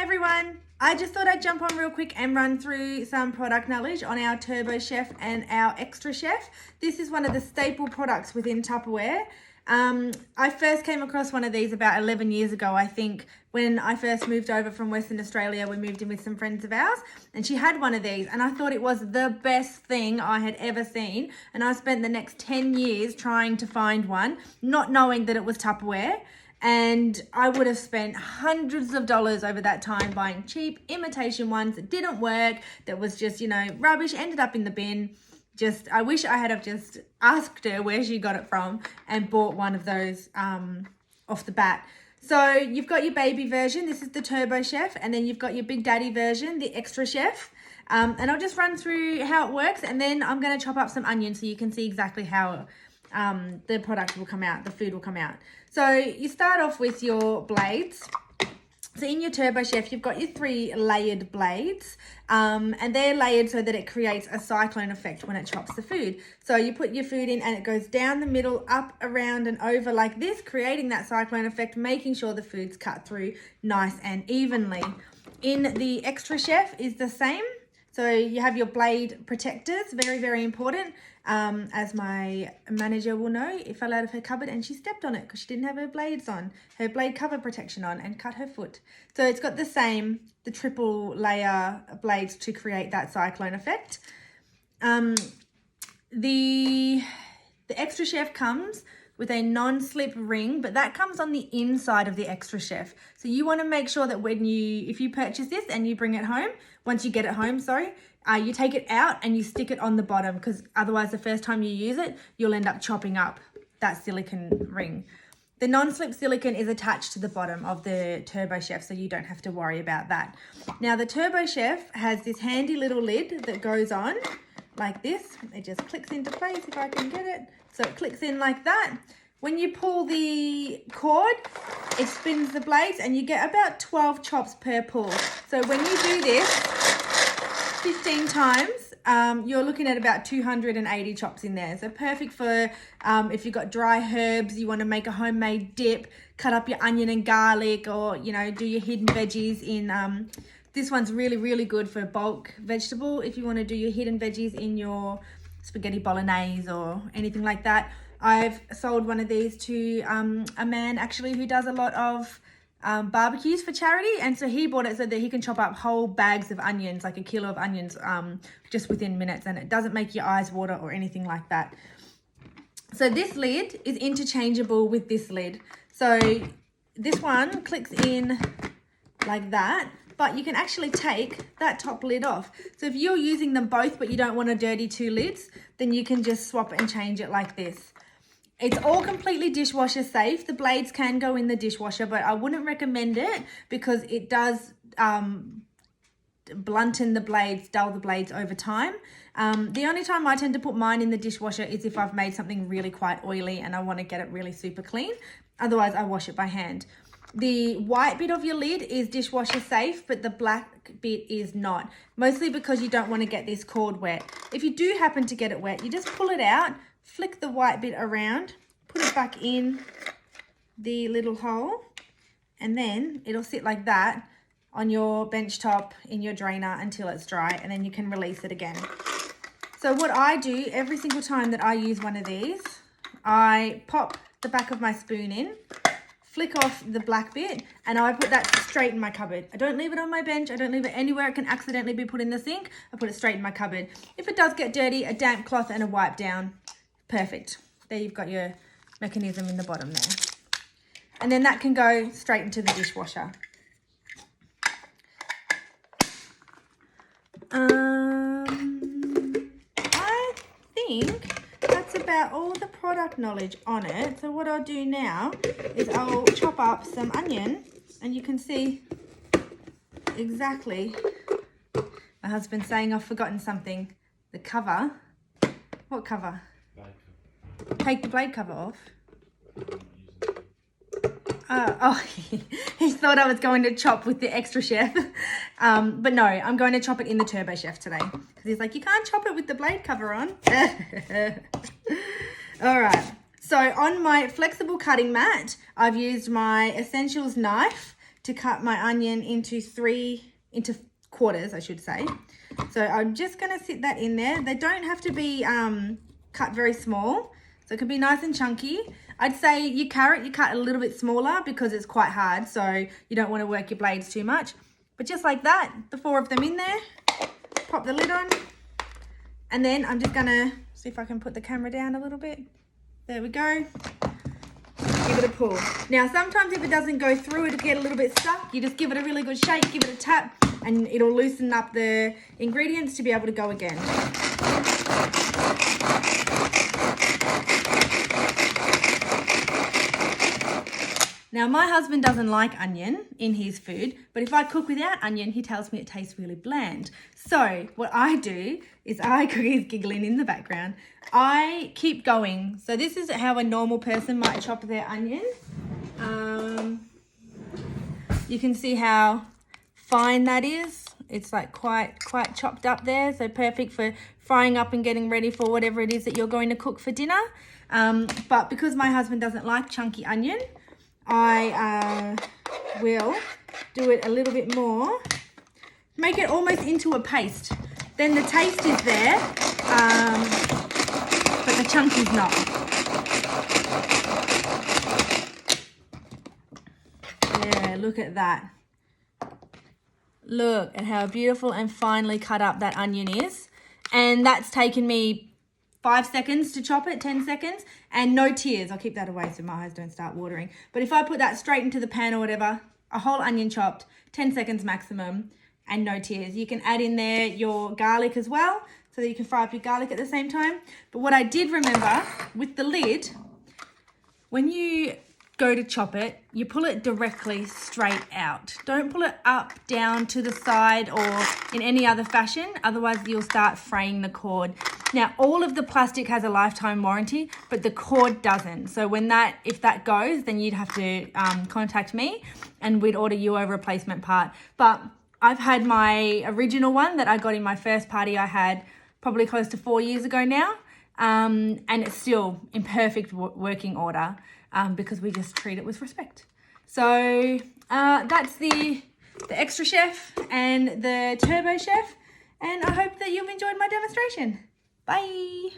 everyone, I just thought I'd jump on real quick and run through some product knowledge on our Turbo Chef and our Extra Chef. This is one of the staple products within Tupperware. I first came across one of these about 11 years ago, I think, when I first moved over from Western Australia. We moved in with some friends of ours and she had one of these and I thought it was the best thing I had ever seen. And I spent the next 10 years trying to find one, not knowing that it was Tupperware. And I would have spent hundreds of dollars over that time buying cheap imitation ones that didn't work, that was just, rubbish, ended up in the bin. I wish I had have just asked her where she got it from and bought one of those off the bat. So you've got your baby version. This is the Turbo Chef. And then you've got your Big Daddy version, the Extra Chef. And I'll just run through how it works. And then I'm going to chop up some onions so you can see exactly how the product will come out, the food will come out. So you start off with your blades. So in your Turbo Chef, you've got your 3 layered blades, and they're layered so that it creates a cyclone effect when it chops the food. So you put your food in and it goes down the middle, up, around and over like this, creating that cyclone effect, making sure the food's cut through nice and evenly. In the Extra Chef is the same. So you have your blade protectors, very, very important. As my manager will know, it fell out of her cupboard and she stepped on it because she didn't have her blades on, her blade cover protection on, and cut her foot. So it's got the triple layer blades to create that cyclone effect. The Extra Chef comes with a non-slip ring, but that comes on the inside of the Extra Chef. So you want to make sure that if you purchase this and you bring it home, once you get it home, you take it out and you stick it on the bottom, because otherwise the first time you use it, you'll end up chopping up that silicone ring. The non-slip silicone is attached to the bottom of the Turbo Chef, so you don't have to worry about that. Now the Turbo Chef has this handy little lid that goes on like this. It just clicks into place if I can get it. So it clicks in like that. When you pull the cord, it spins the blades and you get about 12 chops per pull. So when you do this 15 times, you're looking at about 280 chops in there. So perfect for if you've got dry herbs, you want to make a homemade dip, cut up your onion and garlic, or, do your hidden veggies in... This one's really, really good for bulk vegetable. If you want to do your hidden veggies in your spaghetti bolognese or anything like that. I've sold one of these to a man actually who does a lot of barbecues for charity, and so he bought it so that he can chop up whole bags of onions, like 1 kilo of onions, just within minutes, and it doesn't make your eyes water or anything like that. So this lid is interchangeable with this lid. So this one clicks in like that, but you can actually take that top lid off. So if you're using them both but you don't want to dirty 2 lids, then you can just swap and change it like this. It's all completely dishwasher safe. The blades can go in the dishwasher, but I wouldn't recommend it because it does blunten the blades, dull the blades over time. The only time I tend to put mine in the dishwasher is if I've made something really quite oily and I want to get it really super clean. Otherwise, I wash it by hand. The white bit of your lid is dishwasher safe, but the black bit is not. Mostly because you don't want to get this cord wet. If you do happen to get it wet, you just pull it out, flick the white bit around, put it back in the little hole, and then it'll sit like that on your bench top in your drainer until it's dry, and then you can release it again. So what I do every single time that I use one of these, I pop the back of my spoon in, flick off the black bit, and I put that straight in my cupboard. I don't leave it on my bench. I don't leave it anywhere it can accidentally be put in the sink. I put it straight in my cupboard. If it does get dirty, a damp cloth and a wipe down. Perfect. There you've got your mechanism in the bottom there. And then that can go straight into the dishwasher. I think that's about all the product knowledge on it. So what I'll do now is I'll chop up some onion, and you can see exactly. My husband's saying I've forgotten something. The cover. What cover? Blade cover. Take the blade cover off. He thought I was going to chop with the Extra Chef. But no, I'm going to chop it in the Turbo Chef today. Because he's like, you can't chop it with the blade cover on. All right. So on my flexible cutting mat, I've used my Essentials knife to cut my onion into quarters, I should say. So I'm just going to sit that in there. They don't have to be cut very small, so it can be nice and chunky. I'd say your carrot, you cut a little bit smaller because it's quite hard, so you don't want to work your blades too much. But just like that, the 4 of them in there, pop the lid on, and then I'm just going to see if I can put the camera down a little bit. There we go. Give it a pull. Now, sometimes if it doesn't go through, it'll get a little bit stuck. You just give it a really good shake, give it a tap, and it'll loosen up the ingredients to be able to go again. Now, my husband doesn't like onion in his food, but if I cook without onion, he tells me it tastes really bland. So what I do is he's giggling in the background. I keep going. So this is how a normal person might chop their onion. You can see how fine that is. It's like quite chopped up there. So perfect for frying up and getting ready for whatever it is that you're going to cook for dinner. But because my husband doesn't like chunky onion, I will do it a little bit more, make it almost into a paste. Then the taste is there, but the chunk is not. Yeah, look at that. Look at how beautiful and finely cut up that onion is. And that's taken me 5 seconds to chop it, 10 seconds, and no tears. I'll keep that away so my eyes don't start watering. But if I put that straight into the pan or whatever, a whole onion chopped, 10 seconds maximum, and no tears. You can add in there your garlic as well, so that you can fry up your garlic at the same time. But what I did remember, with the lid, when you go to chop it, you pull it directly straight out. Don't pull it up, down, to the side, or in any other fashion, otherwise you'll start fraying the cord. Now, all of the plastic has a lifetime warranty, but the cord doesn't. So if that goes, then you'd have to contact me and we'd order you a replacement part. But I've had my original one that I got in my first party I had probably close to 4 years ago now. And it's still in perfect working order because we just treat it with respect. So that's the Extra Chef and the Turbo Chef. And I hope that you've enjoyed my demonstration. Bye.